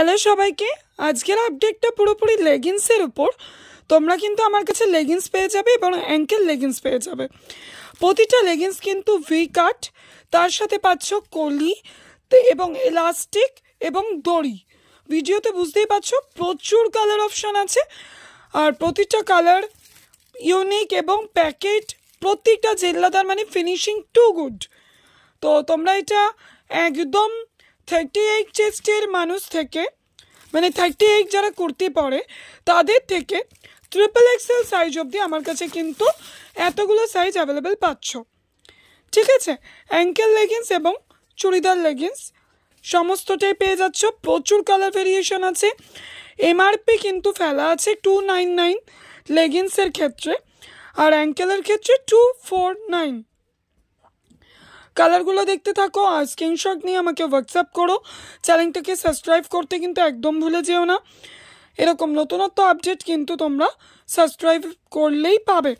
Hello সবাইকে, আজকের আপডেটটা পুরোপুরি লেগিংসের উপর। তোমরা কিন্তু আমার কাছে লেগিংস পেয়ে যাবে এবং অ্যাঙ্কেল লেগিংস পেয়ে যাবে। প্রতিটা লেগিংস কিন্তু ভি কাট, তার সাথে পাচ্ছ কলি এবং এলাস্টিক এবং দড়ি। ভিডিওতে বুঝতেই পারছো প্রচুর কালার অপশান আছে, আর প্রতিটা কালার ইউনিক এবং প্যাকেট প্রত্যেকটা জেল্লাদার, মানে ফিনিশিং টু গুড। তো তোমরা এটা একদম 38 চেস্টের মানুষ থেকে, মানে 38 যারা কুর্তি পরে তাদের থেকে XXL সাইজ অবধি আমার কাছে কিন্তু এতগুলো সাইজ অ্যাভেলেবেল পাচ্ছ। ঠিক আছে, অ্যাঙ্কেল লেগিংস এবং চুড়িদার লেগিংস সমস্তটাই পেয়ে যাচ্ছ। প্রচুর কালার ভেরিয়েশন আছে। এমআরপি কিন্তু ফেলা আছে 299 লেগিংসের ক্ষেত্রে, আর অ্যাঙ্কেলের ক্ষেত্রে 249। কালারগুলো দেখতে থাকো আর স্ক্রিনশট নিয়ে আমাকে হোয়াটসঅ্যাপ করো। চ্যানেলটাকে সাবস্ক্রাইব করতে কিন্তু একদম ভুলে যেও না। এরকম নতুনত্ব আপডেট কিন্তু তোমরা সাবস্ক্রাইব করলেই পাবে।